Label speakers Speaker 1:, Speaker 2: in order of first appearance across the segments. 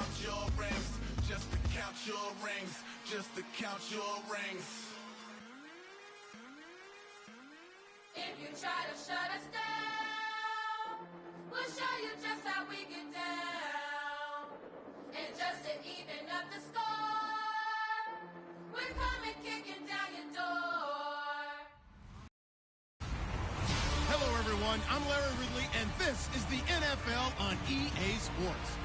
Speaker 1: count your rings, just to count your rings, just to count your rings.
Speaker 2: If you try to shut us down, we'll show you just how we get down. And just to even up the score, we're coming kicking down your door.
Speaker 3: Hello, everyone. I'm Larry Ridley, and this is the NFL on EA Sports.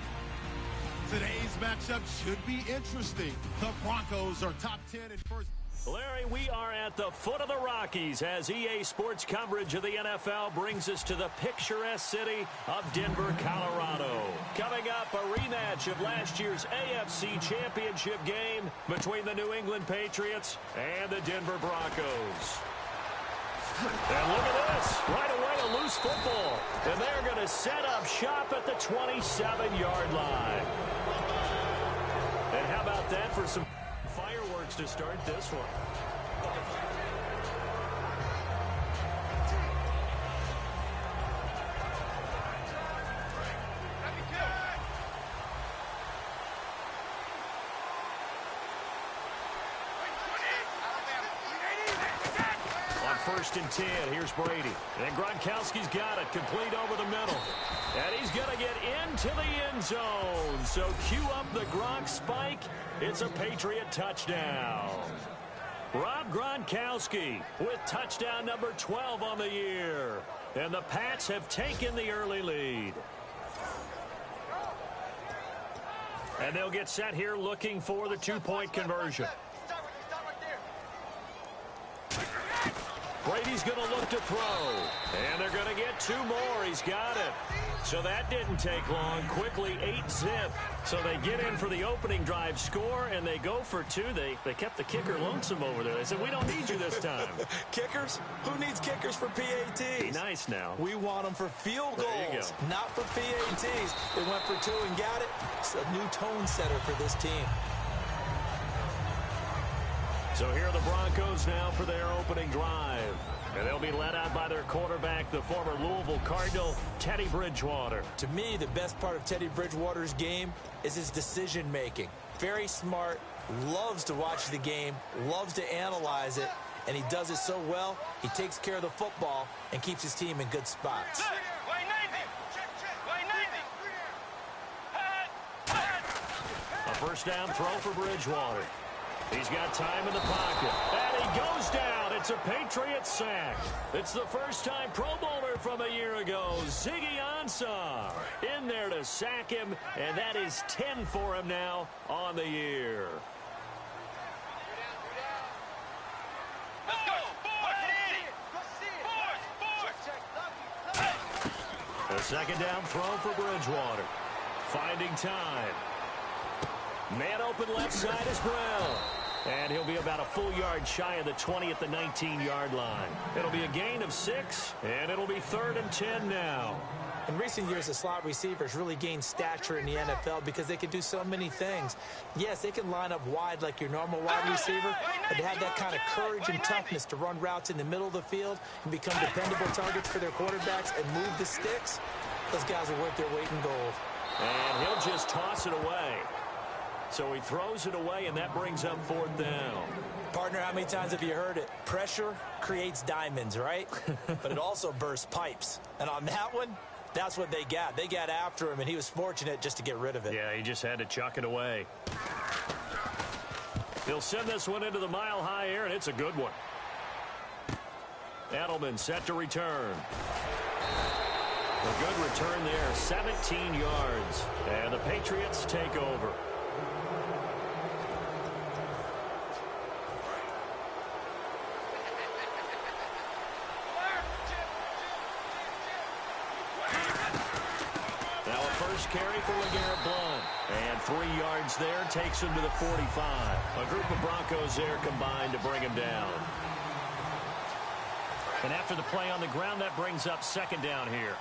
Speaker 3: Today's matchup should be interesting. The Broncos are top 10 in first.
Speaker 4: Larry, we are at the foot of the Rockies as EA Sports coverage of the NFL brings us to the picturesque city of Denver, Colorado. Coming up, a rematch of last year's AFC Championship game between the New England Patriots and the Denver Broncos. And look at this. Right away, a loose football. And they're going to set up shop at the 27-yard line. And how about that for some fireworks to start this one? First and 10. Here's Brady. And Gronkowski's got it. Complete over the middle. And he's going to get into the end zone. So cue up the Gronk spike. It's a Patriot touchdown. Rob Gronkowski with touchdown number 12 on the year. And the Pats have taken the early lead. And they'll get set here looking for the two-point conversion. Brady's going to look to throw. And they're going to get two more. He's got it. So that didn't take long. Quickly 8-zip. So they get in for the opening drive score, and they go for two. They kept the kicker lonesome over there. They said, we don't need you this time.
Speaker 5: Kickers? Who needs kickers for PATs?
Speaker 4: Be nice now.
Speaker 5: We want them for field goals, not for PATs. They went for two and got it. It's a new tone setter for this team.
Speaker 4: So here are the Broncos now for their opening drive. And they'll be led out by their quarterback, the former Louisville Cardinal, Teddy Bridgewater.
Speaker 5: To me, the best part of Teddy Bridgewater's game is his decision-making. Very smart, loves to watch the game, loves to analyze it, and he does it so well, he takes care of the football and keeps his team in good spots.
Speaker 4: A first down throw for Bridgewater. He's got time in the pocket. And he goes down. It's a Patriot sack. It's the first time Pro Bowler from a year ago, Ziggy Ansah, in there to sack him. And that is 10 for him now on the year. A second down throw for Bridgewater. Finding time. Man open left side is Brown. And he'll be about a full yard shy of the 20 at the 19-yard line. It'll be a gain of 6, and it'll be 3rd and 10 now.
Speaker 5: In recent years, the slot receivers really gained stature in the NFL because they can do so many things. Yes, they can line up wide like your normal wide receiver, but to have that kind of courage and toughness to run routes in the middle of the field and become dependable targets for their quarterbacks and move the sticks, those guys are worth their weight in gold.
Speaker 4: And he'll just toss it away. So he throws it away, and that brings up 4th down.
Speaker 5: Partner, how many times have you heard it? Pressure creates diamonds, right? But it also bursts pipes. And on that one, that's what they got. They got after him, and he was fortunate just to get rid of it.
Speaker 4: Yeah, he just had to chuck it away. He'll send this one into the mile-high air, and it's a good one. Edelman set to return. A good return there, 17 yards. And the Patriots take over. Carry for LeGarrette Blount. And 3 yards there takes him to the 45. A group of Broncos there combined to bring him down. And after the play on the ground, that brings up 2nd down here.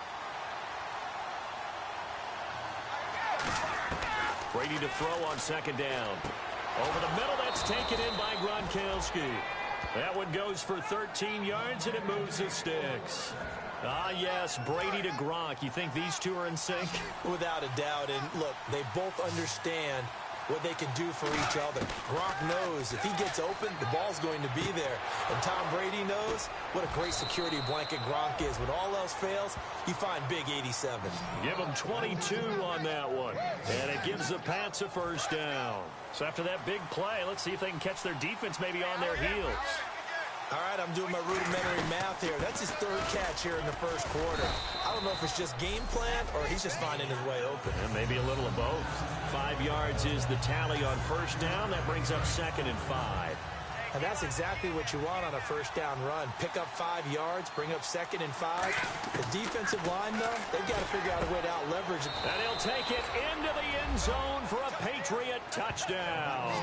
Speaker 4: Brady to throw on 2nd down. Over the middle, that's taken in by Gronkowski. That one goes for 13 yards, and it moves the sticks. Ah, yes, Brady to Gronk. You think these two are in sync?
Speaker 5: Without a doubt. And look, they both understand what they can do for each other. Gronk knows if he gets open, the ball's going to be there. And Tom Brady knows what a great security blanket Gronk is. When all else fails, you find big 87.
Speaker 4: Give him 22 on that one. And it gives the Pats a first down. So after that big play, let's see if they can catch their defense maybe on their heels.
Speaker 5: All right, I'm doing my rudimentary math here. That's his third catch here in the first quarter. I don't know if it's just game plan or he's just finding his way open.
Speaker 4: And maybe a little of both. 5 yards is the tally on first down. That brings up 2nd and 5.
Speaker 5: And that's exactly what you want on a first down run. Pick up 5 yards, bring up 2nd and 5. The defensive line, though, they've got to figure out a way to out-leverage it.
Speaker 4: And he'll take it into the end zone for a Patriot touchdown.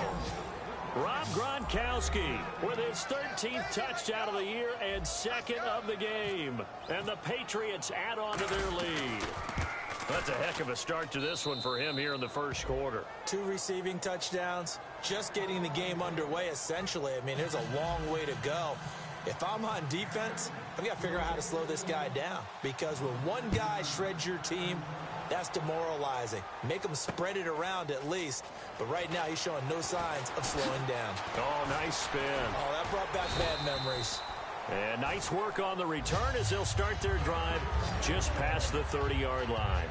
Speaker 4: Rob Gronkowski with his 13th touchdown of the year and 2nd of the game. And the Patriots add on to their lead. That's a heck of a start to this one for him here in the first quarter.
Speaker 5: 2 receiving touchdowns, just getting the game underway essentially. I mean, there's a long way to go. If I'm on defense, I've got to figure out how to slow this guy down. Because when one guy shreds your team, that's demoralizing. Make him spread it around at least. But right now, he's showing no signs of slowing down.
Speaker 4: Oh, nice spin.
Speaker 5: Oh, that brought back bad memories.
Speaker 4: And nice work on the return as they'll start their drive just past the 30-yard line.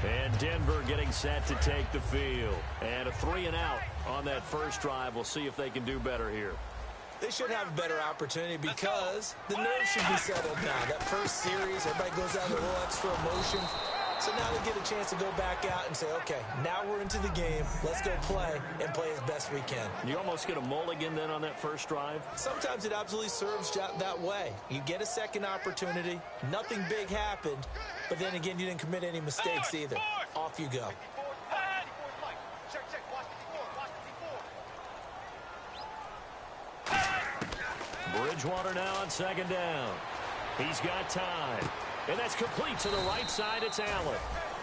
Speaker 4: And Denver getting set to take the field. And a 3-and-out on that first drive. We'll see if they can do better here.
Speaker 5: They should have a better opportunity because the nerves should be settled now. That first series, everybody goes out with a little extra emotion. So now they get a chance to go back out and say, okay, now we're into the game. Let's go play and play as best we can.
Speaker 4: You almost get a mulligan then on that first drive?
Speaker 5: Sometimes it absolutely serves that way. You get a second opportunity. Nothing big happened. But then again, you didn't commit any mistakes either. Off you go.
Speaker 4: Bridgewater now on 2nd down. He's got time. And that's complete to the right side. It's Allen.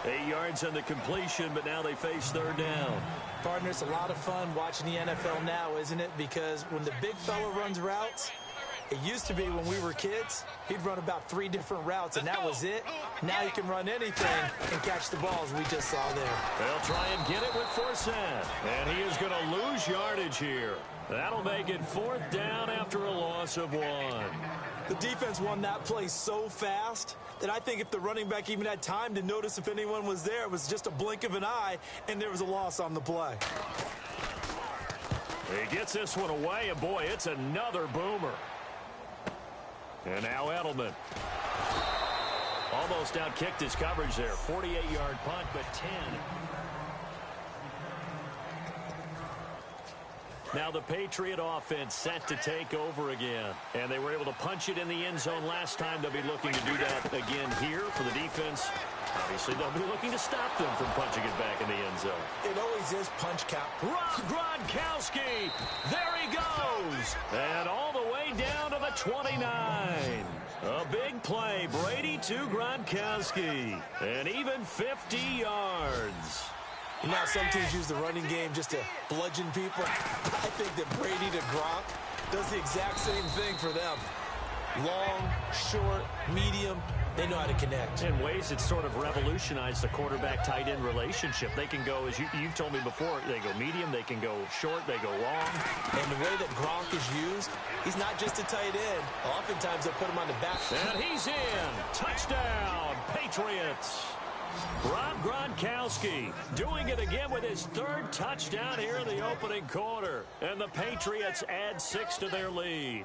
Speaker 4: 8 yards on the completion, but now they face 3rd down.
Speaker 5: Partner, it's a lot of fun watching the NFL now, isn't it? Because when the big fella runs routes, it used to be when we were kids, he'd run about 3 different routes, and that was it. Now he can run anything and catch the balls we just saw there.
Speaker 4: They'll try and get it with Forsett. And he is going to lose yardage here. That'll make it 4th down after a loss of 1.
Speaker 5: The defense won that play so fast that I think if the running back even had time to notice if anyone was there, it was just a blink of an eye, and there was a loss on the play.
Speaker 4: He gets this one away, and boy, it's another boomer. And now Edelman. Almost outkicked his coverage there. 48-yard punt, but 10. Now the Patriot offense set to take over again. And they were able to punch it in the end zone last time. They'll be looking to do that again here for the defense. Obviously, they'll be looking to stop them from punching it back in the end zone.
Speaker 5: It always is punch count.
Speaker 4: Rob Gronkowski. There he goes. And all the way down to the 29. A big play. Brady to Gronkowski. And even 50 yards.
Speaker 5: Now some teams use the running game just to bludgeon people. I think that Brady to Gronk does the exact same thing for them. Long, short, medium, they know how to connect.
Speaker 4: In ways it's sort of revolutionized the quarterback-tight end relationship. They can go, as you've told me before, they go medium, they can go short, they go long.
Speaker 5: And the way that Gronk is used, he's not just a tight end. Oftentimes they'll put him on the back.
Speaker 4: And he's in. Touchdown, Patriots. Rob Gronkowski doing it again with his 3rd touchdown here in the opening quarter. And the Patriots add 6 to their lead.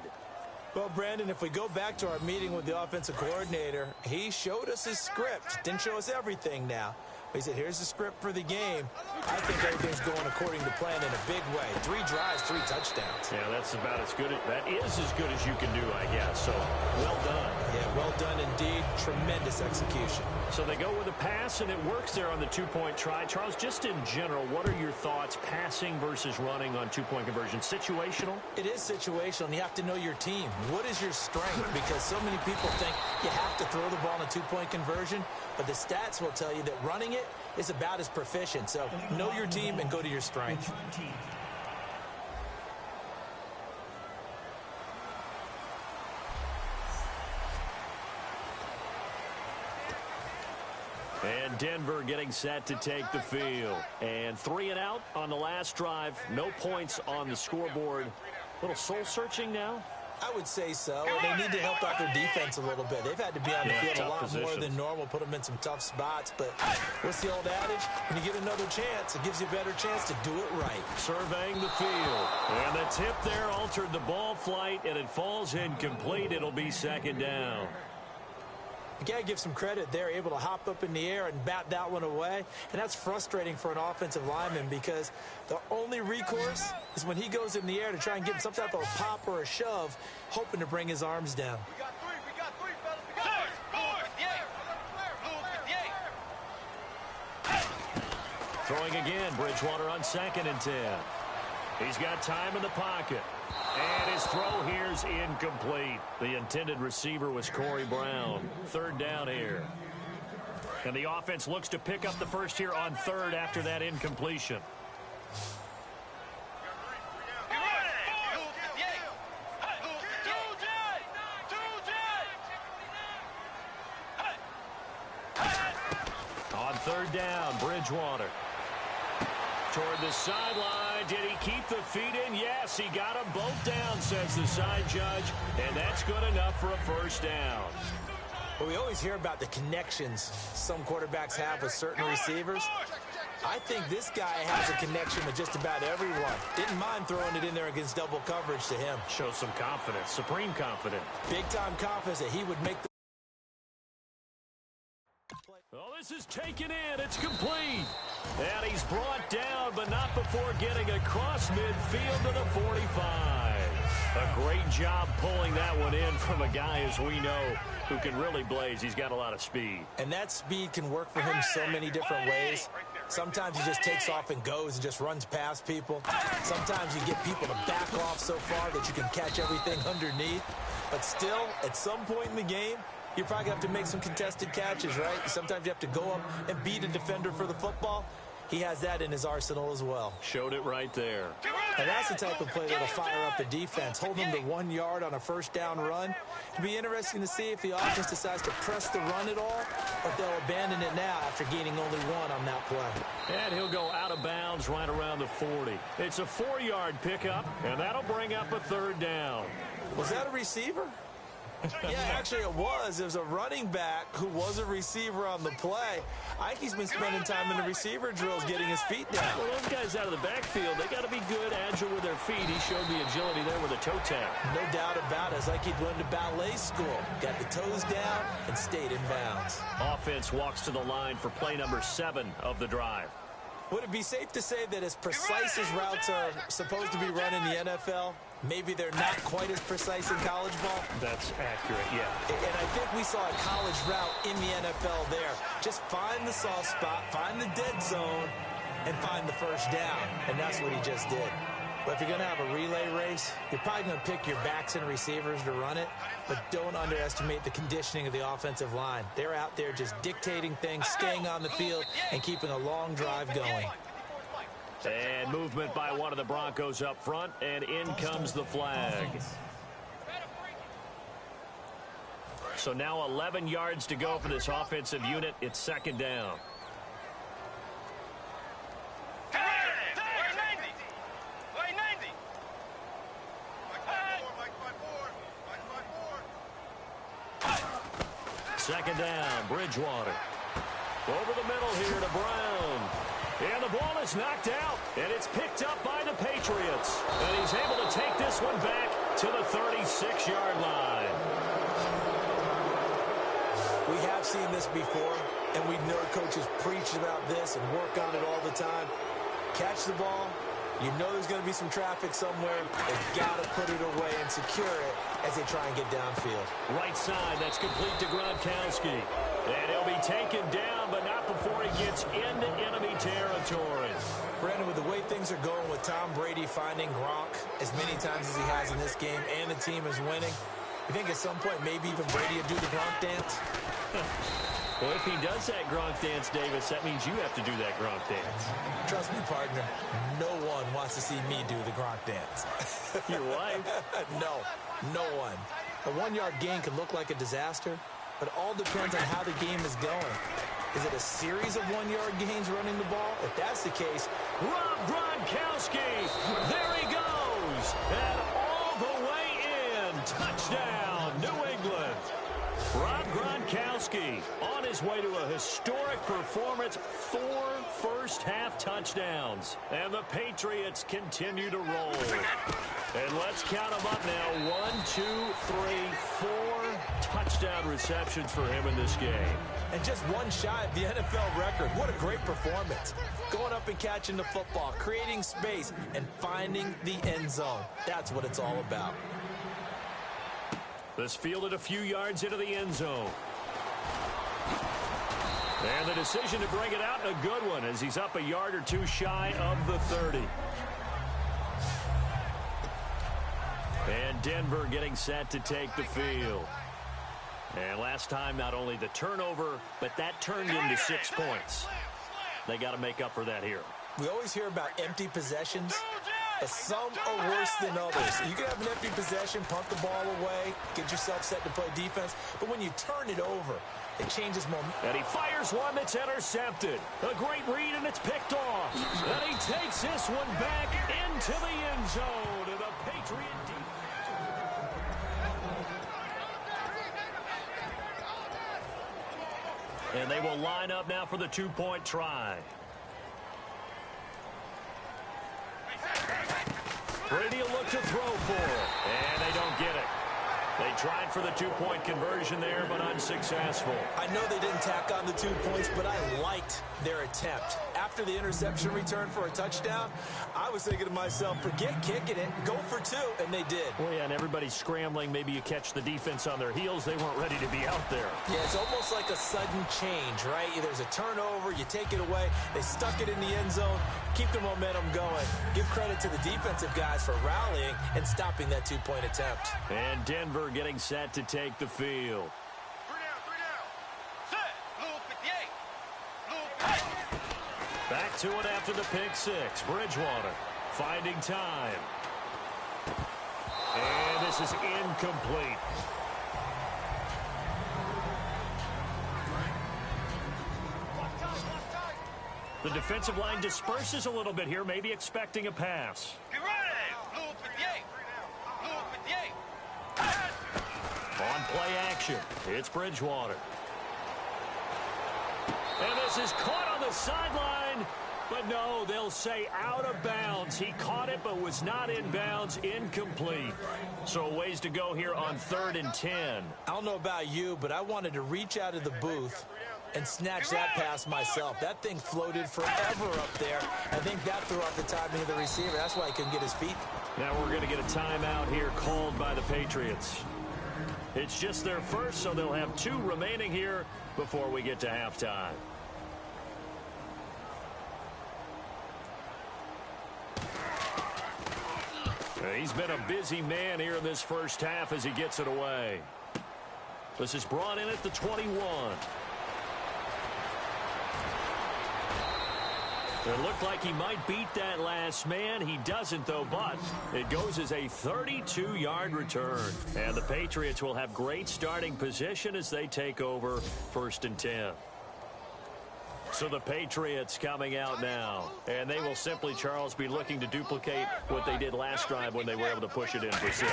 Speaker 5: Well, Brandon, if we go back to our meeting with the offensive coordinator, he showed us his script. Didn't show us everything now. He said, here's the script for the game. I think everything's going according to plan in a big way. 3 drives, 3 touchdowns.
Speaker 4: Yeah, that's about as good. That is as good as you can do, I guess. So, well done.
Speaker 5: Yeah, well done indeed. Tremendous execution.
Speaker 4: So they go with a pass, and it works there on the 2-point try. Charles, just in general, what are your thoughts passing versus running on 2-point conversion? Situational?
Speaker 5: It is situational, and you have to know your team. What is your strength? Because so many people think you have to throw the ball in a 2-point conversion, but the stats will tell you that running it is about as proficient. So know your team and go to your strength.
Speaker 4: Denver getting set to take the field. And 3 and out on the last drive. No points on the scoreboard. A little soul-searching now?
Speaker 5: I would say so. They need to help out their defense a little bit. They've had to be on the field a lot more than normal, put them in some tough spots. But what's the old adage? When you get another chance, it gives you a better chance to do it right.
Speaker 4: Surveying the field. And the tip there altered the ball flight, and it falls incomplete. It'll be second down.
Speaker 5: You got to give some credit. They're able to hop up in the air and bat that one away. And that's frustrating for an offensive lineman because the only recourse is when he goes in the air to try and give some type of a pop or a shove, hoping to bring his arms down.
Speaker 6: We got three, fellas. We got
Speaker 4: Throwing again, Bridgewater on 2nd and 10. He's got time in the pocket. And his throw here's incomplete. The intended receiver was Corey Brown. 3rd down here. And the offense looks to pick up the first here on 3rd after that incompletion. On 3rd down, Bridgewater. Toward the sideline. Did he keep the feet in? Yes, he got them both down, says the side judge. And that's good enough for a first down.
Speaker 5: Well, we always hear about the connections some quarterbacks have with certain receivers. I think this guy has a connection with just about everyone. Didn't mind throwing it in there against double coverage to him.
Speaker 4: Shows some confidence, supreme confidence.
Speaker 5: Big-time confidence that he would make the
Speaker 4: Oh, this is taken in. It's complete. And he's brought down, but not before getting across midfield to the 45. A great job pulling that one in from a guy, as we know, who can really blaze. He's got a lot of speed.
Speaker 5: And that speed can work for him so many different ways. Sometimes he just takes off and goes and just runs past people. Sometimes you get people to back off so far that you can catch everything underneath. But still, at some point in the game, you're probably going to have to make some contested catches, right? Sometimes you have to go up and beat a defender for the football. He has that in his arsenal as well.
Speaker 4: Showed it right there.
Speaker 5: And that's the type of play that'll fire up the defense. Hold them to 1 yard on a first down run. It'll be interesting to see if the offense decides to press the run at all, or if they'll abandon it now after gaining only 1 on that play.
Speaker 4: And he'll go out of bounds right around the 40. It's a 4-yard pickup, and that'll bring up a 3rd down.
Speaker 5: Was that a receiver? Yeah, actually it was. It was a running back who was a receiver on the play. I think he's been spending time in the receiver drills getting his feet down.
Speaker 4: Well, those guys out of the backfield, they got to be good, agile with their feet. He showed the agility there with a toe tap.
Speaker 5: No doubt about it. It's like he'd went to ballet school. Got the toes down and stayed in bounds.
Speaker 4: Offense walks to the line for play number 7 of the drive.
Speaker 5: Would it be safe to say that as precise as routes are supposed to be run in the NFL, maybe they're not quite as precise in college ball?
Speaker 4: That's accurate, yeah.
Speaker 5: And I think we saw a college route in the NFL there. Just find the soft spot, find the dead zone, and find the first down. And that's what he just did. But if you're going to have a relay race, you're probably going to pick your backs and receivers to run it, but don't underestimate the conditioning of the offensive line. They're out there just dictating things, staying on the field, and keeping a long drive going.
Speaker 4: And movement by one of the Broncos up front, and in comes the flag. So now 11 yards to go for this offensive unit. It's 2nd down. Second down, Bridgewater. Over the middle here to Brown. And the ball is knocked out, and it's picked up by the Patriots. And he's able to take this one back to the 36-yard line.
Speaker 5: We have seen this before, and we know coaches preach about this and work on it all the time. Catch the ball. You know there's going to be some traffic somewhere. They've got to put it away and secure it as they try and get downfield.
Speaker 4: Right side, that's complete to Gronkowski. And he'll be taken down, but not before he gets into enemy territory.
Speaker 5: Brandon, with the way things are going with Tom Brady finding Gronk as many times as he has in this game, and the team is winning, you think at some point maybe even Brady will do the Gronk dance?
Speaker 4: Well, if he does that Gronk dance, Davis, that means you have to do that Gronk dance.
Speaker 5: Trust me, partner, no one wants to see me do the Gronk dance.
Speaker 4: Your wife?
Speaker 5: No one. A 1-yard gain can look like a disaster, but it all depends on how the game is going. Is it a series of one-yard gains running the ball? If that's the case,
Speaker 4: Rob Gronkowski, there he goes, and all the way in. Touchdown, New England. Rob Gronkowski on his way to a historic performance, 4 first-half touchdowns. And the Patriots continue to roll. And let's count them up now. 1, 2, 3, 4 touchdown receptions for him in this game.
Speaker 5: And just one shy of the NFL record. What a great performance. Going up and catching the football, creating space, and finding the end zone. That's what it's all about.
Speaker 4: This fielded a few yards into the end zone. And the decision to bring it out, a good one, as he's up a yard or two shy of the 30. And Denver getting set to take the field. And last time, not only the turnover, but that turned into 6 points. They got to make up for that here.
Speaker 5: We always hear about empty possessions. Some are worse than others. You can have an empty possession, punt the ball away, get yourself set to play defense. But when you turn it over, it changes momentum.
Speaker 4: And he fires one that's intercepted. A great read, and it's picked off. And he takes this one back into the end zone. And the Patriot defense. And they will line up now for the 2-point try. Brady will look to throw for it, and they don't get it. They tried for the 2-point conversion there, but unsuccessful.
Speaker 5: I know they didn't tack on the 2 points, but I liked their attempt. After the interception return for a touchdown, I was thinking to myself, forget kicking it, go for 2, and they did.
Speaker 4: Well, yeah, and everybody's scrambling. Maybe you catch the defense on their heels. They weren't ready to be out there.
Speaker 5: Yeah, it's almost like a sudden change, right? There's a turnover, you take it away, they stuck it in the end zone, keep the momentum going. Give credit to the defensive guys for rallying and stopping that 2-point attempt.
Speaker 4: And Denver getting set to take the field.
Speaker 6: 3 down. Set. Blue 58. Blue 58.
Speaker 4: Back to it after the pick 6. Bridgewater finding time. And this is incomplete. The defensive line disperses a little bit here, maybe expecting a pass.
Speaker 6: Get ready. Blue 58. Blue 58.
Speaker 4: On play action, it's Bridgewater. And this is caught on the sideline. But no, they'll say out of bounds. He caught it but was not in bounds, incomplete. So a ways to go here on 3rd and 10.
Speaker 5: I don't know about you, but I wanted to reach out of the booth and snatch that pass myself. That thing floated forever up there. I think that threw off the timing of the receiver. That's why he couldn't get his feet.
Speaker 4: Now we're going to get a timeout here called by the Patriots. It's just their first, so they'll have 2 remaining here before we get to halftime. He's been a busy man here in this first half as he gets it away. This is brought in at the 21. It looked like he might beat that last man. He doesn't, though, but it goes as a 32-yard return. And the Patriots will have great starting position as they take over 1st and 10. So the Patriots coming out now. And they will simply, Charles, be looking to duplicate what they did last drive when they were able to push it in for 6.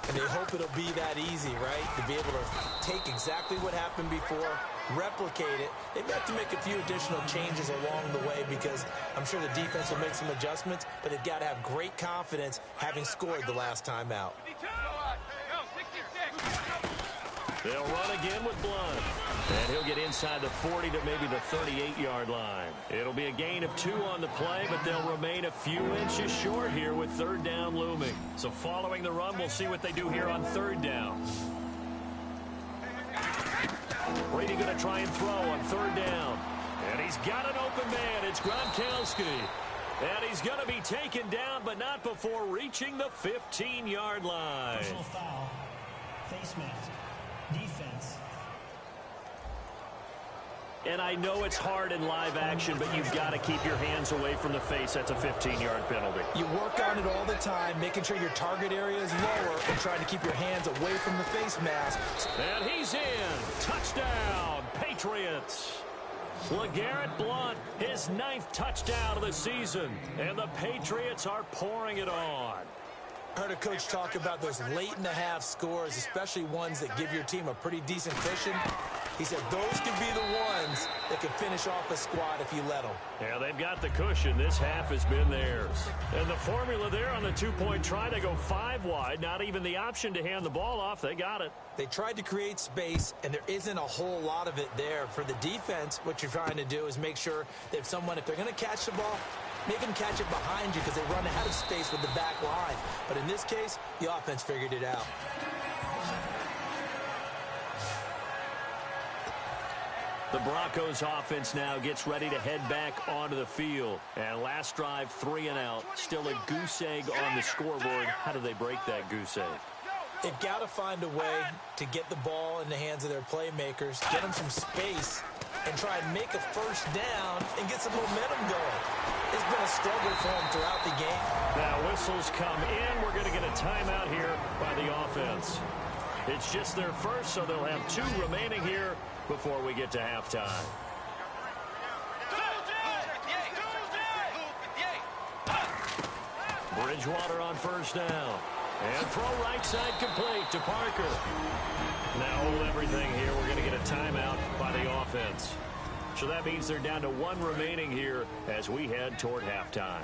Speaker 5: And they hope it'll be that easy, right? To be able to take exactly what happened before, replicate it. They may have to make a few additional changes along the way because I'm sure the defense will make some adjustments, but they've got to have great confidence having scored the last time out.
Speaker 4: They'll run again with Blunt. And he'll get inside the 40 to maybe the 38-yard line. It'll be a gain of 2 on the play, but they'll remain a few inches short here with 3rd down looming. So following the run, we'll see what they do here on 3rd down. Brady going to try and throw on 3rd down. And he's got an open man. It's Gronkowski. And he's going to be taken down, but not before reaching the 15-yard line.
Speaker 7: Personal foul. Face mask. Defense.
Speaker 4: And I know it's hard in live action, but you've got to keep your hands away from the face. That's a 15-yard penalty.
Speaker 5: You work on it all the time, making sure your target area is lower and trying to keep your hands away from the face mask.
Speaker 4: And he's in. Touchdown, Patriots. LeGarrette Blount, his 9th touchdown of the season. And the Patriots are pouring it on.
Speaker 5: I heard a coach talk about those late-in-the-half scores, especially ones that give your team a pretty decent cushion. He said those can be the ones that can finish off a squad if you let them.
Speaker 4: Yeah, they've got the cushion. This half has been theirs. And the formula there on the two-point try to go 5 wide, not even the option to hand the ball off. They got it.
Speaker 5: They tried to create space, and there isn't a whole lot of it there. For the defense, what you're trying to do is make sure that if they're going to catch the ball, make them catch it behind you because they run out of space with the back line. But in this case, the offense figured it out.
Speaker 4: The Broncos offense now gets ready to head back onto the field. And last drive, 3 and out. Still a goose egg on the scoreboard. How do they break that goose egg?
Speaker 5: They've got to find a way to get the ball in the hands of their playmakers, get them some space, and try and make a first down and get some momentum going. It's been a struggle for them throughout the game.
Speaker 4: Now whistles come in. We're going to get a timeout here by the offense. It's just their first, so they'll have 2 remaining here before we get to halftime. Bridgewater on first down. And throw right side complete to Parker. Now hold everything here. We're going to get a timeout by the offense. So that means they're down to 1 remaining here as we head toward halftime.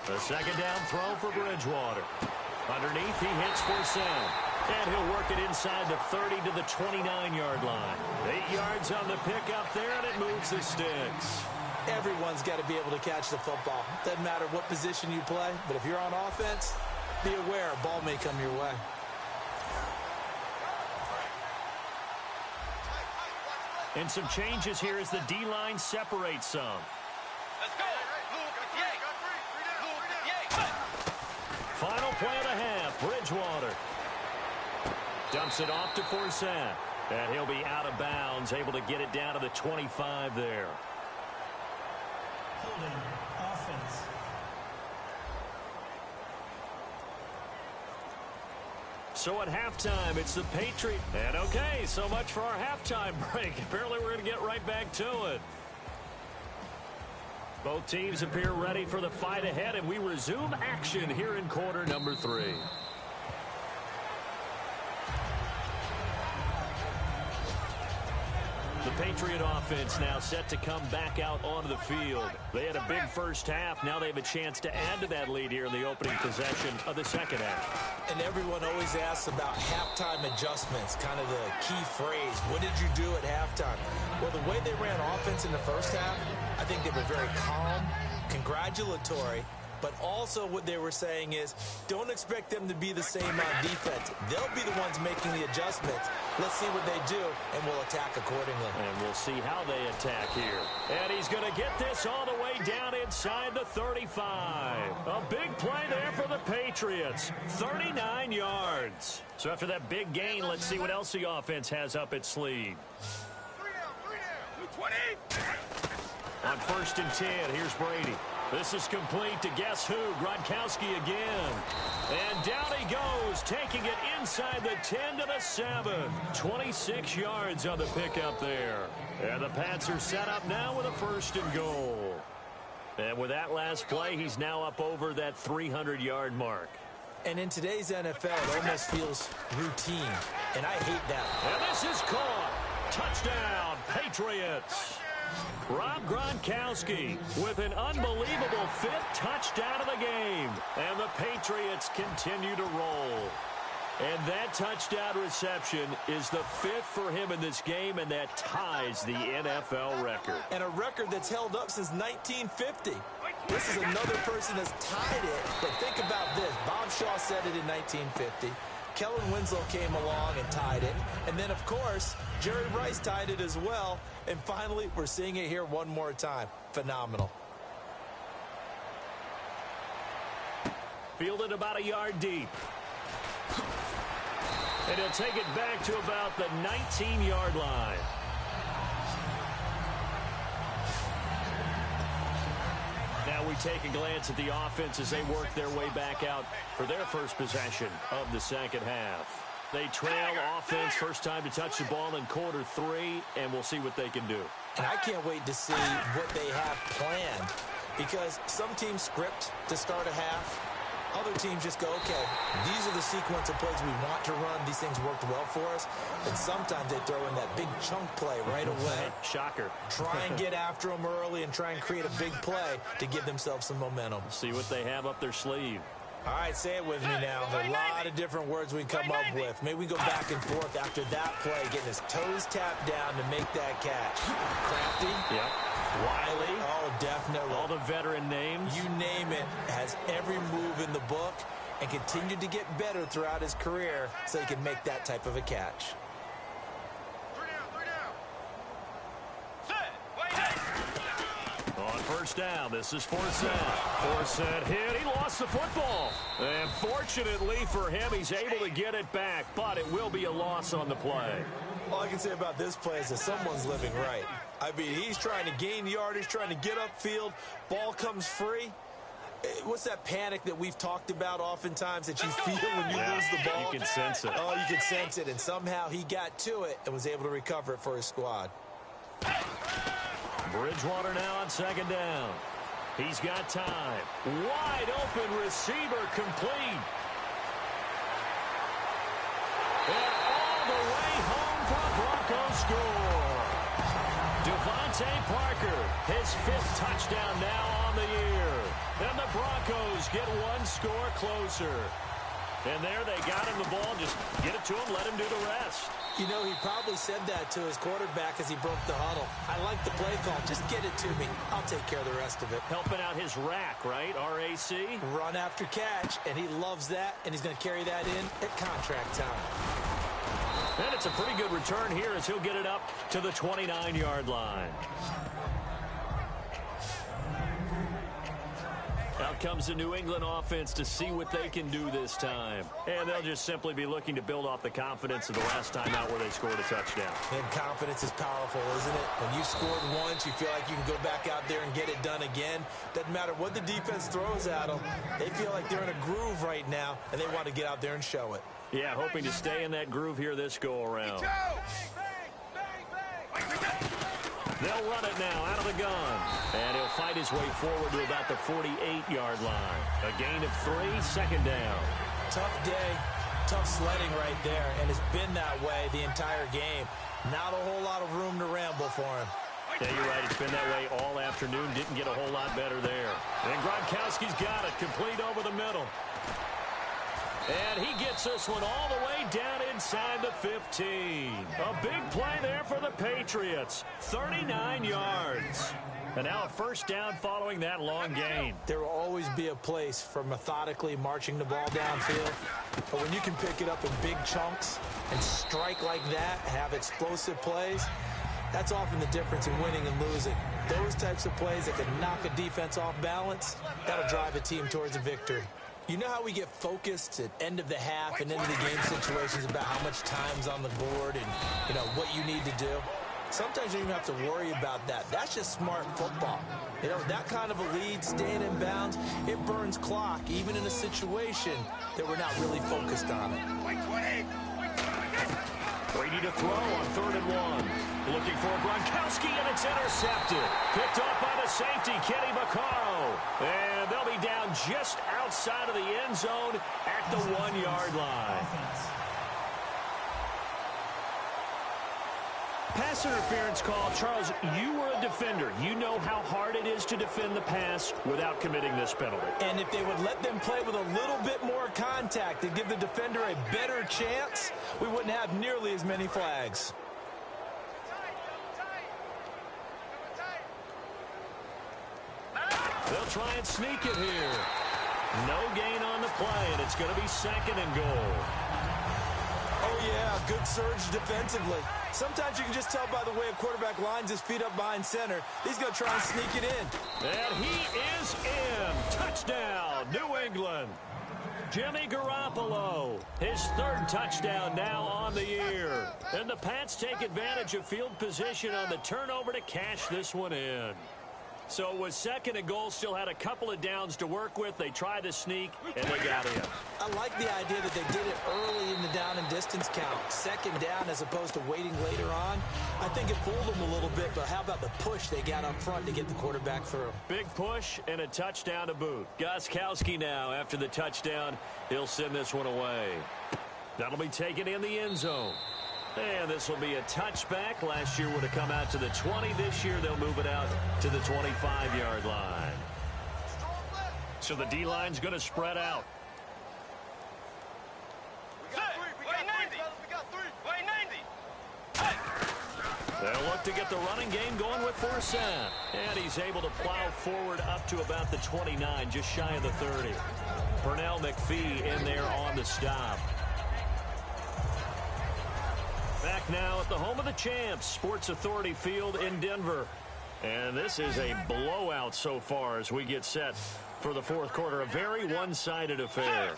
Speaker 4: The second down throw for Bridgewater. Underneath, he hits for Sam. And he'll work it inside the 30 to the 29-yard line. 8 yards on the pickup there, and it moves the sticks.
Speaker 5: Everyone's got to be able to catch the football. Doesn't matter what position you play, but if you're on offense, be aware a ball may come your way.
Speaker 4: And some changes here as the D-line separates some.
Speaker 6: Let's go.
Speaker 4: Final play of the half, Bridgewater. Dumps it off to Forsett. And he'll be out of bounds, able to get it down to the 25 there.
Speaker 7: Holding offense.
Speaker 4: So at halftime, it's the Patriots. And okay, so much for our halftime break. Apparently we're going to get right back to it. Both teams appear ready for the fight ahead, and we resume action here in quarter number 3. The Patriot offense now set to come back out onto the field. They had a big first half. Now they have a chance to add to that lead here in the opening possession of the second half.
Speaker 5: And everyone always asks about halftime adjustments, kind of the key phrase. What did you do at halftime? Well, the way they ran offense in the first half, I think they were very calm, congratulatory, but also what they were saying is don't expect them to be the same on defense. They'll be the ones making the adjustments. Let's see what they do, and we'll attack accordingly.
Speaker 4: And we'll see how they attack here. And he's going to get this all the way down inside the 35. A big play there for the Patriots. 39 yards. So after that big gain, let's see what else the offense has up its sleeve.
Speaker 6: 20.
Speaker 4: On 1st and 10, here's Brady. This is complete to guess who? Gronkowski again. And down he goes, taking it inside the 10 to the 7. 26 yards on the pickup there. And the Pats are set up now with a 1st and goal. And with that last play, he's now up over that 300-yard mark.
Speaker 5: And in today's NFL, it almost feels routine, and I hate that.
Speaker 4: And this is caught. Touchdown, Patriots. Rob Gronkowski with an unbelievable 5th touchdown of the game. And the Patriots continue to roll. And that touchdown reception is the 5th for him in this game, and that ties the NFL record.
Speaker 5: And a record that's held up since 1950. This is another person that's tied it. But think about this. Bob Shaw said it in 1950. Kellen Winslow came along and tied it. And then, of course, Jerry Rice tied it as well. And finally, we're seeing it here one more time. Phenomenal.
Speaker 4: Fielded about a yard deep. And he'll take it back to about the 19-yard line. Now we take a glance at the offense as they work their way back out for their first possession of the second half. They trail offense, first time to touch the ball in quarter 3, and we'll see what they can do.
Speaker 5: And I can't wait to see what they have planned, because some teams script to start a half. Other teams just go, okay, these are the sequence of plays we want to run. These things worked well for us. And sometimes they throw in that big chunk play right away.
Speaker 4: Shocker.
Speaker 5: Try and get after them early and try and create a big play to give themselves some momentum.
Speaker 4: See what they have up their sleeve.
Speaker 5: All right, say it with me now. There are a lot of different words we can come up with. Maybe we go back and forth after that play, getting his toes tapped down to make that catch. Crafty.
Speaker 4: Yep.
Speaker 5: Wiley. Oh, definitely.
Speaker 4: All the veteran names.
Speaker 5: You name it. Has every move in the book and continued to get better throughout his career so he can make that type of a catch.
Speaker 4: On first down, this is Forsett. Forsett hit. He lost the football. And fortunately for him, he's able to get it back, but it will be a loss on the play.
Speaker 5: All I can say about this play is that someone's living right. I mean, he's trying to gain yardage, trying to get upfield. Ball comes free. What's that panic that we've talked about oftentimes that you feel when you lose the ball?
Speaker 4: You can sense it.
Speaker 5: Oh, you can sense it. And somehow he got to it and was able to recover it for his squad.
Speaker 4: Bridgewater now on second down. He's got time. Wide open receiver complete. And all the way home for a Broncos score. Devontae Parker, his 5th touchdown now on the year. And the Broncos get one score closer. And there they got him the ball. Just get it to him, let him do the rest.
Speaker 5: You know, he probably said that to his quarterback as he broke the huddle. I like the play call. Just get it to me. I'll take care of the rest of it.
Speaker 4: Helping out his rack, right? R-A-C?
Speaker 5: Run after catch, and he loves that, and he's going to carry that in at contract time.
Speaker 4: And it's a pretty good return here as he'll get it up to the 29-yard line. Out comes the New England offense to see what they can do this time. And they'll just simply be looking to build off the confidence of the last time out where they scored a touchdown.
Speaker 5: And confidence is powerful, isn't it? When you scored once, you feel like you can go back out there and get it done again. Doesn't matter what the defense throws at them. They feel like they're in a groove right now, and they want to get out there and show it.
Speaker 4: Yeah, hoping to stay in that groove here this go-around. They'll run it now out of the gun. And he'll fight his way forward to about the 48-yard line. A gain of 3, second down.
Speaker 5: Tough day, tough sledding right there, and it's been that way the entire game. Not a whole lot of room to ramble for him.
Speaker 4: Yeah, you're right. It's been that way all afternoon. Didn't get a whole lot better there. And Gronkowski's got it, complete over the middle. And he gets this one all the way down inside the 15. A big play there for the Patriots. 39 yards. And now a first down following that long gain.
Speaker 5: There will always be a place for methodically marching the ball downfield. But when you can pick it up in big chunks and strike like that, have explosive plays, that's often the difference in winning and losing. Those types of plays that can knock a defense off balance, that'll drive a team towards a victory. You know how we get focused at end of the half and into the game situations about how much time's on the board and, you know, what you need to do? Sometimes you don't even have to worry about that. That's just smart football. You know, that kind of a lead, staying in bounds, it burns clock, even in a situation that we're not really focused on it.
Speaker 4: Brady to throw on 3rd and 1. Looking for Gronkowski, and it's intercepted. Picked up by the safety, Kenny Vaccaro. And they'll be down just outside of the end zone at the 1-yard line. Pass interference call. Charles, you were a defender. You know how hard it is to defend the pass without committing this penalty.
Speaker 5: And if they would let them play with a little bit more contact and give the defender a better chance, we wouldn't have nearly as many flags.
Speaker 4: They'll try and sneak it here. No gain on the play, and it's going to be 2nd and goal.
Speaker 5: Oh, yeah, good surge defensively. Sometimes you can just tell by the way a quarterback lines his feet up behind center. He's going to try and sneak it in.
Speaker 4: And he is in. Touchdown, New England. Jimmy Garoppolo, his 3rd touchdown now on the year. And the Pats take advantage of field position on the turnover to cash this one in. So with second and goal, still had a couple of downs to work with. They tried to sneak, and they got in.
Speaker 5: I like the idea that they did it early in the down and distance count. Second down as opposed to waiting later on. I think it fooled them a little bit, but how about the push they got up front to get the quarterback through?
Speaker 4: Big push and a touchdown to boot. Gostkowski now after the touchdown. He'll send this one away. That'll be taken in the end zone. And this will be a touchback. Last year would have come out to the 20. This year they'll move it out to the 25-yard line. So the D-line's going to spread out. They'll look to get the running game going with Forsett. And he's able to plow forward up to about the 29, just shy of the 30. Pernell McPhee in there on the stop. Back now at the home of the champs, Sports Authority Field in Denver. And this is a blowout so far as we get set for the fourth quarter. A very one-sided affair.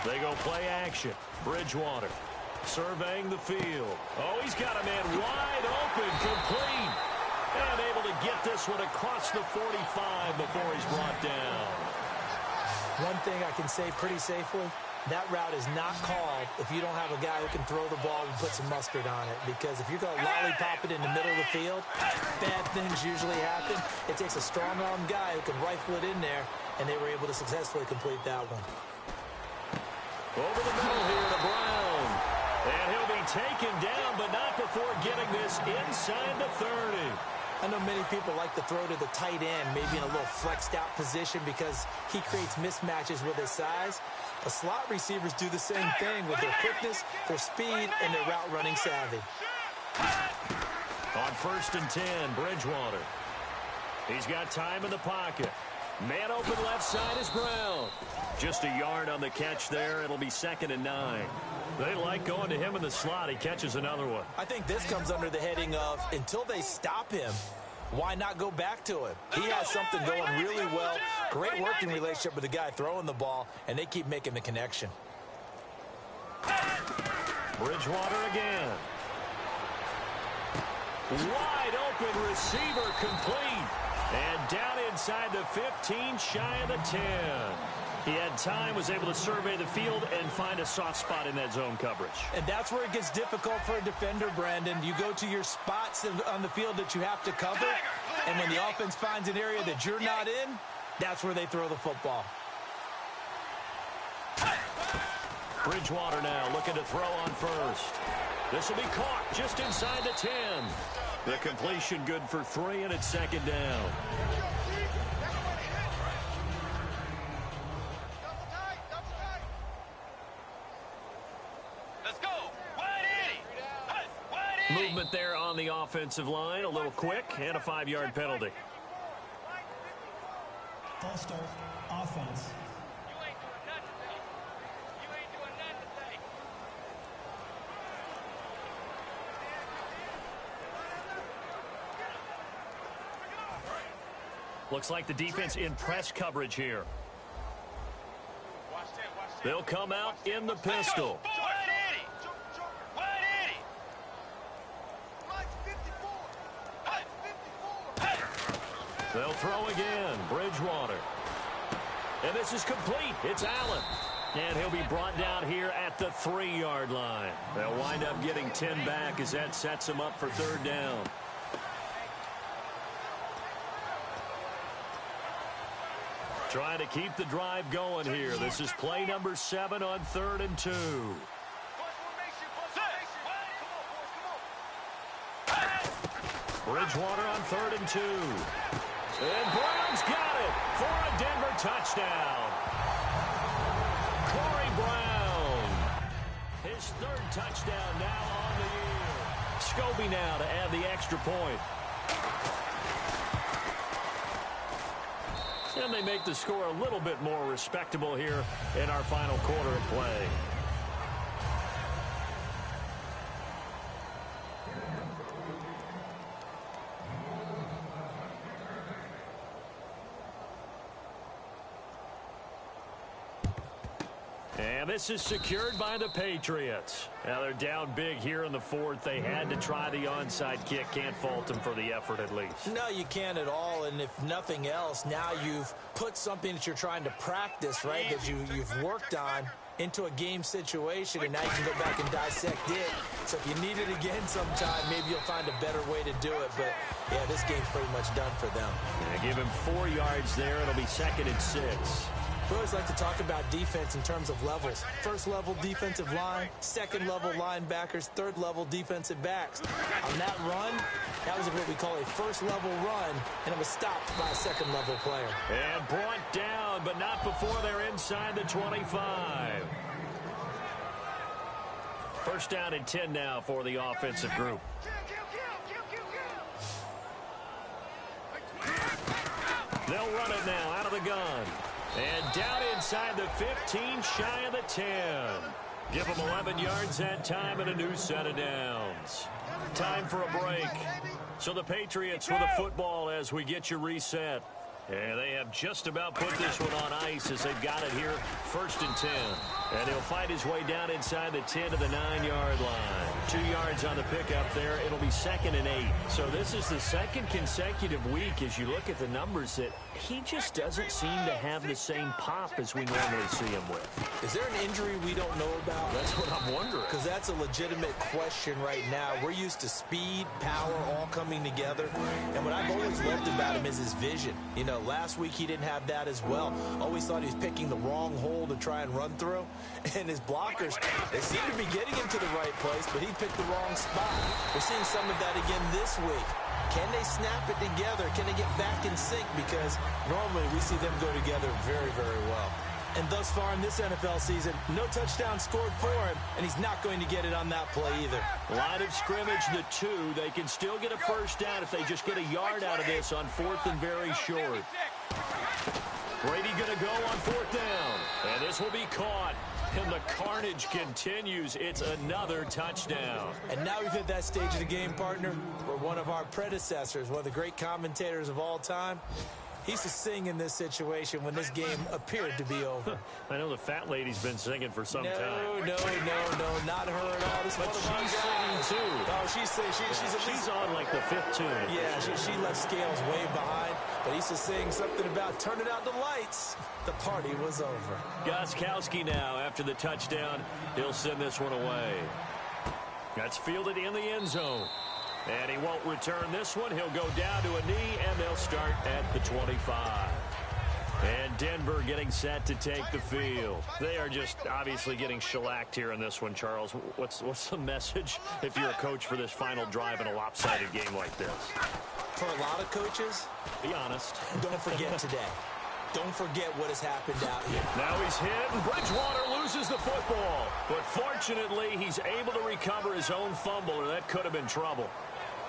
Speaker 4: They go play action. Bridgewater surveying the field. Oh, he's got a man wide open, complete. And able to get this one across the 45 before he's brought down.
Speaker 5: One thing I can say pretty safely, that route is not called if you don't have a guy who can throw the ball and put some mustard on it. Because if you're going to lollipop it in the middle of the field, bad things usually happen. It takes a strong-armed guy who can rifle it in there, and they were able to successfully complete that one.
Speaker 4: Over the middle here to Brown. And he'll be taken down, but not before getting this inside the 30.
Speaker 5: I know many people like to throw to the tight end, maybe in a little flexed out position because he creates mismatches with his size. The slot receivers do the same thing with their quickness, their speed, and their route running savvy.
Speaker 4: On 1st and 10, Bridgewater. He's got time in the pocket. Man open left side is Brown. Just a yard on the catch there. It'll be 2nd and 9. They like going to him in the slot. He catches another one.
Speaker 5: I think this comes under the heading of, until they stop him, why not go back to him? He has something going really well. Great working relationship with the guy throwing the ball, and they keep making the connection.
Speaker 4: Bridgewater again. Wide open receiver complete. And down inside the 15, shy of the 10. He had time, was able to survey the field and find a soft spot in that zone coverage.
Speaker 5: And that's where it gets difficult for a defender, Brandon. You go to your spots on the field that you have to cover, and when the offense finds an area that you're not in, that's where they throw the football.
Speaker 4: Bridgewater now looking to throw on first. This will be caught just inside the 10. The completion good for 3, and it's 2nd down. Movement there on the offensive line, a little quick, and a 5-yard penalty.
Speaker 7: False start, offense.
Speaker 6: You ain't doing nothing today. You ain't doing nothing today.
Speaker 4: Looks like the defense in press coverage here.
Speaker 6: Watch that, watch that.
Speaker 4: They'll come out in the pistol. They'll throw again. Bridgewater. And this is complete. It's Allen. And he'll be brought down here at the 3-yard line. They'll wind up getting 10 back as that sets them up for 3rd down. Trying to keep the drive going here. This is play number 7 on 3rd and 2. Bridgewater on 3rd and 2. And Brown's got it for a Denver touchdown. Corey Brown. His 3rd touchdown now on the year. Scobie now to add the extra point. And they make the score a little bit more respectable here in our final quarter of play. And this is secured by the Patriots. Now they're down big here in the fourth. They had to try the onside kick. Can't fault them for the effort at least.
Speaker 5: No, you can't at all. And if nothing else, now you've put something that you're trying to practice, right, that you've worked on into a game situation, and now you can go back and dissect it. So if you need it again sometime, maybe you'll find a better way to do it. But, yeah, this game's pretty much done for them.
Speaker 4: Yeah, give him 4 yards there. It'll be 2nd and 6.
Speaker 5: We always like to talk about defense in terms of levels. First level defensive line, second level linebackers, third level defensive backs. On that run, that was what we call a first level run, and it was stopped by a second level player.
Speaker 4: And brought down, but not before they're inside the 25. First down and 10 now for the offensive group. They'll run it now out of the gun. And down inside the 15, shy of the 10. Give them 11 yards that time and a new set of downs. Time for a break. So the Patriots with the football as we get you reset. And they have just about put this one on ice as they've got it here. 1st and 10. And he'll fight his way down inside the 10 to the 9-yard line. 2 yards on the pickup there. It'll be 2nd and 8. So this is the second consecutive week as you look at the numbers that he just doesn't seem to have the same pop as we normally see him with.
Speaker 5: Is there an injury we don't know about?
Speaker 4: That's what I'm wondering.
Speaker 5: Because that's a legitimate question right now. We're used to speed, power, all coming together. And what I've always loved about him is his vision. You know, last week he didn't have that as well. Always thought he was picking the wrong hole to try and run through. And his blockers, they seem to be getting him to the right place, but he picked the wrong spot. We're seeing some of that again this week. Can they snap it together? Can they get back in sync? Because normally we see them go together very, very well. And thus far in this NFL season, no touchdown scored for him, and he's not going to get it on that play either.
Speaker 4: Line of scrimmage, the 2. They can still get a first down if they just get a yard out of this on 4th and very short. Brady going to go on 4th down. And this will be caught. And the carnage continues. It's another touchdown.
Speaker 5: And now we've hit that stage of the game, partner, where one of our predecessors, one of the great commentators of all time, he used to sing in this situation when this game appeared to be over.
Speaker 4: I know the fat lady's been singing for some time.
Speaker 5: No, not her at all. This
Speaker 4: but she's singing too.
Speaker 5: Oh, she's
Speaker 4: on like the 5th tune.
Speaker 5: Yeah, she left Scales way behind. But he used to sing something about turning out the lights. The party was over.
Speaker 4: Gostkowski now after the touchdown. He'll send this one away. That's fielded in the end zone. And he won't return this one. He'll go down to a knee, and they'll start at the 25. And Denver getting set to take the field. They are just obviously getting shellacked here in this one, Charles. What's the message if you're a coach for this final drive in a lopsided game like this?
Speaker 5: For a lot of coaches,
Speaker 4: be honest.
Speaker 5: Don't forget today. Don't forget what has happened out here.
Speaker 4: Now he's hit, and Bridgewater loses the football. But fortunately, he's able to recover his own fumble, or that could have been trouble.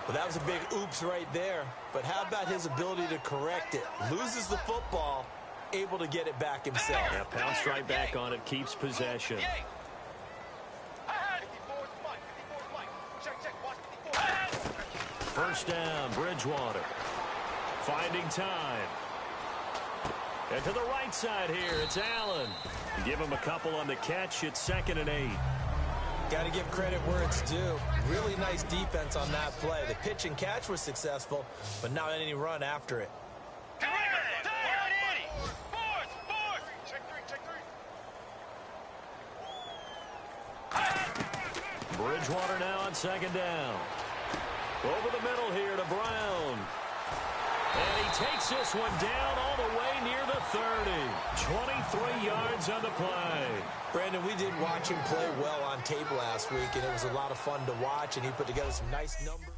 Speaker 5: Well, that was a big oops right there. But how about his ability to correct it? Loses the football, able to get it back himself.
Speaker 4: Yeah, pounced right back on it, keeps possession. First down, Bridgewater. Finding time. And to the right side here, it's Allen. Give him a couple on the catch. It's 2nd and 8.
Speaker 5: Got to give credit where it's due. Really nice defense on that play. The pitch and catch was successful, but not any run after it.
Speaker 4: Bridgewater now on 2nd down. Over the middle here to Brown. And he takes this one down all the way near the 30. 23 yards on the play.
Speaker 5: Brandon, we did watch him play well on tape last week, and it was a lot of fun to watch, and he put together some nice numbers.